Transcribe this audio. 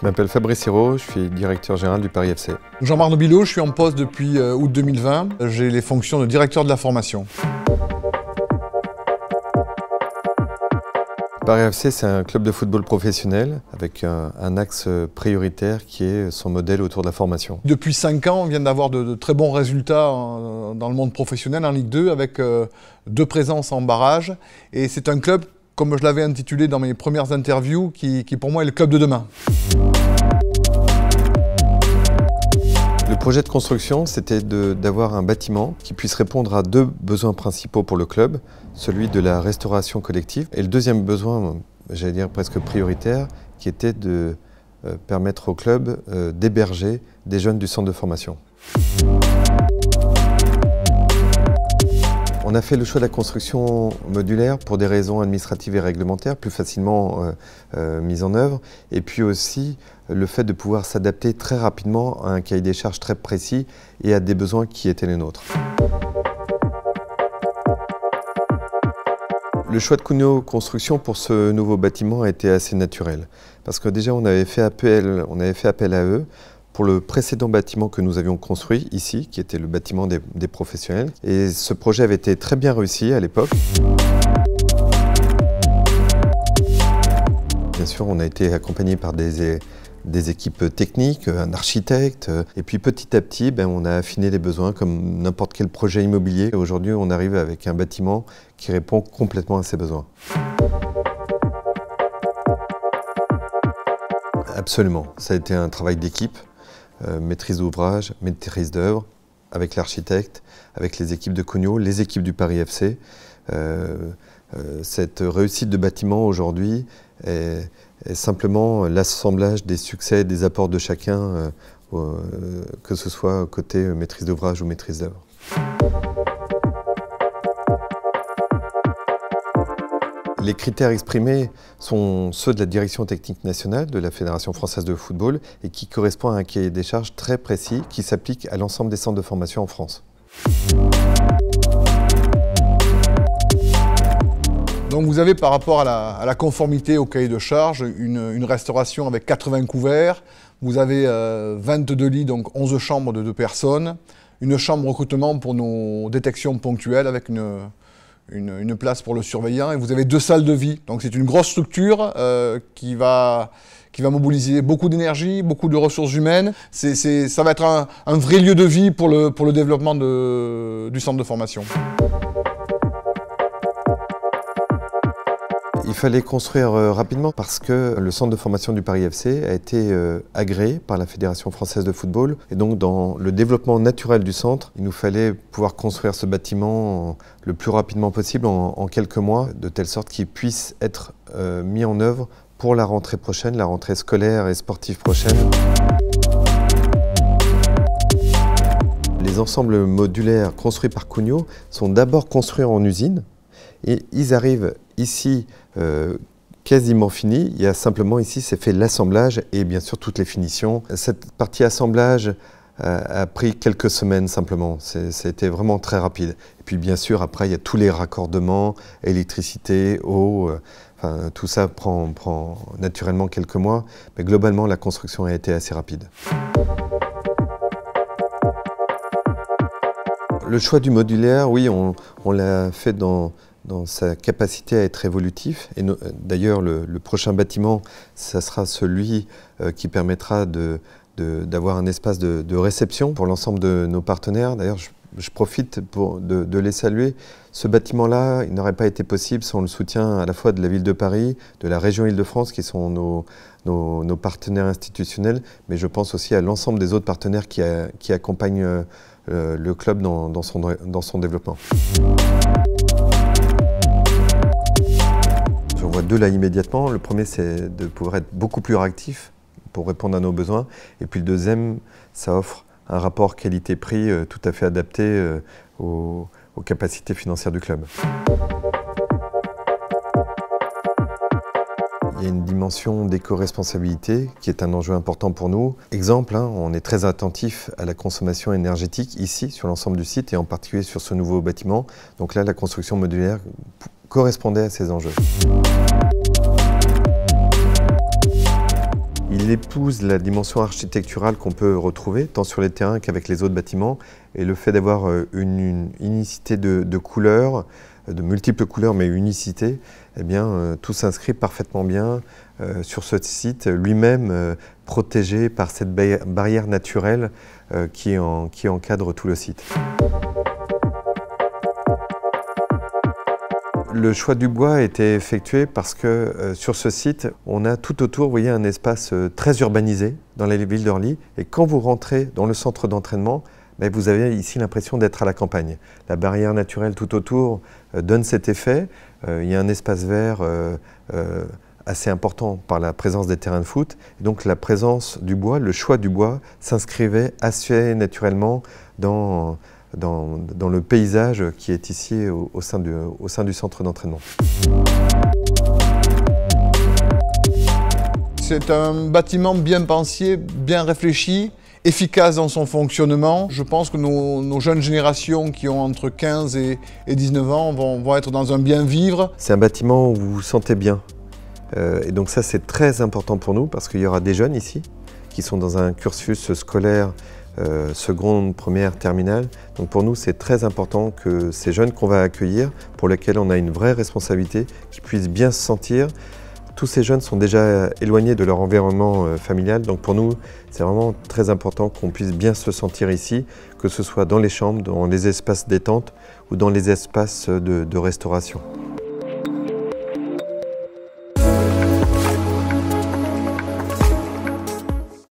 m'appelle Fabrice Hirault, je suis directeur général du Paris FC. Jean-Marc Nobillo, je suis en poste depuis août 2020. J'ai les fonctions de directeur de la formation. Paris FC, c'est un club de football professionnel avec un axe prioritaire qui est son modèle autour de la formation. Depuis 5 ans, on vient d'avoir de très bons résultats dans le monde professionnel en Ligue 2 avec 2 présences en barrage. Et c'est un club, comme je l'avais intitulé dans mes premières interviews, qui pour moi est le club de demain. Le projet de construction, c'était d'avoir un bâtiment qui puisse répondre à 2 besoins principaux pour le club, celui de la restauration collective et le deuxième besoin, j'allais dire presque prioritaire, qui était de permettre au club d'héberger des jeunes du centre de formation. On a fait le choix de la construction modulaire pour des raisons administratives et réglementaires, plus facilement mises en œuvre, et puis aussi le fait de pouvoir s'adapter très rapidement à un cahier des charges très précis et à des besoins qui étaient les nôtres. Le choix de Cugno Construction pour ce nouveau bâtiment a été assez naturel, parce que déjà on avait fait appel à eux pour le précédent bâtiment que nous avions construit ici, qui était le bâtiment des professionnels. Et ce projet avait été très bien réussi à l'époque. Bien sûr, on a été accompagné par des équipes techniques, un architecte. Et puis petit à petit, on a affiné les besoins comme n'importe quel projet immobilier. Aujourd'hui, on arrive avec un bâtiment qui répond complètement à ces besoins. Absolument, ça a été un travail d'équipe. Maîtrise d'ouvrage, maîtrise d'œuvre, avec l'architecte, avec les équipes de Cugno, les équipes du Paris FC. Cette réussite de bâtiment aujourd'hui est simplement l'assemblage des succès et des apports de chacun, que ce soit côté maîtrise d'ouvrage ou maîtrise d'œuvre. Les critères exprimés sont ceux de la direction technique nationale de la Fédération française de football et qui correspond à un cahier des charges très précis qui s'applique à l'ensemble des centres de formation en France. Donc vous avez par rapport à la conformité au cahier de charges une restauration avec 80 couverts, vous avez 22 lits, donc 11 chambres de 2 personnes, une chambre recrutement pour nos détections ponctuelles avec une place pour le surveillant et vous avez 2 salles de vie. Donc c'est une grosse structure qui va mobiliser beaucoup d'énergie, beaucoup de ressources humaines. Ça va être un vrai lieu de vie pour le développement du centre de formation. Il fallait construire rapidement parce que le centre de formation du Paris FC a été agréé par la Fédération française de football. Et donc dans le développement naturel du centre, il nous fallait pouvoir construire ce bâtiment le plus rapidement possible, en quelques mois, de telle sorte qu'il puisse être mis en œuvre pour la rentrée prochaine, la rentrée scolaire et sportive prochaine. Les ensembles modulaires construits par Cugno sont d'abord construits en usine et ils arrivent ici quasiment finis. Il y a simplement ici, c'est fait l'assemblage et bien sûr toutes les finitions. Cette partie assemblage a pris quelques semaines simplement. C'était vraiment très rapide. Et puis bien sûr, après, il y a tous les raccordements, électricité, eau. Enfin, tout ça prend naturellement quelques mois. Mais globalement, la construction a été assez rapide. Le choix du modulaire, oui, on l'a fait dans sa capacité à être évolutif. Et d'ailleurs, le prochain bâtiment, ça sera celui qui permettra d'avoir un espace de réception pour l'ensemble de nos partenaires. D'ailleurs, je profite de les saluer. Ce bâtiment-là, il n'aurait pas été possible sans le soutien à la fois de la ville de Paris, de la région Île-de-France, qui sont nos partenaires institutionnels, mais je pense aussi à l'ensemble des autres partenaires qui accompagnent le club dans son développement. J'en vois 2 là immédiatement. Le premier, c'est de pouvoir être beaucoup plus réactif pour répondre à nos besoins. Et puis le deuxième, ça offre un rapport qualité-prix tout à fait adapté aux capacités financières du club. Il y a une dimension d'éco-responsabilité qui est un enjeu important pour nous. Exemple, on est très attentif à la consommation énergétique ici, sur l'ensemble du site et en particulier sur ce nouveau bâtiment. Donc là, la construction modulaire correspondait à ces enjeux. Il Il épouse la dimension architecturale qu'on peut retrouver, tant sur les terrains qu'avec les autres bâtiments. Et le fait d'avoir une unicité de couleurs, de multiples couleurs, mais unicité, eh bien, tout s'inscrit parfaitement bien sur ce site, lui-même protégé par cette barrière naturelle qui encadre tout le site. Le choix du bois a été effectué parce que sur ce site, on a tout autour, vous voyez, un espace très urbanisé dans la ville d'Orly. Et quand vous rentrez dans le centre d'entraînement, vous avez ici l'impression d'être à la campagne. La barrière naturelle tout autour donne cet effet. Il y a un espace vert assez important par la présence des terrains de foot. Et donc la présence du bois, le choix du bois s'inscrivait assez naturellement dans le paysage qui est ici au sein du centre d'entraînement. C'est un bâtiment bien pensé, bien réfléchi, efficace dans son fonctionnement. Je pense que nos jeunes générations qui ont entre 15 et 19 ans vont être dans un bien vivre. C'est un bâtiment où vous vous sentez bien. Et donc ça, c'est très important pour nous parce qu'il y aura des jeunes ici qui sont dans un cursus scolaire seconde, première, terminale. Donc pour nous, c'est très important que ces jeunes qu'on va accueillir, pour lesquels on a une vraie responsabilité, qu'ils puissent bien se sentir. Tous ces jeunes sont déjà éloignés de leur environnement familial. Donc pour nous, c'est vraiment très important qu'on puisse bien se sentir ici, que ce soit dans les chambres, dans les espaces détente ou dans les espaces de restauration.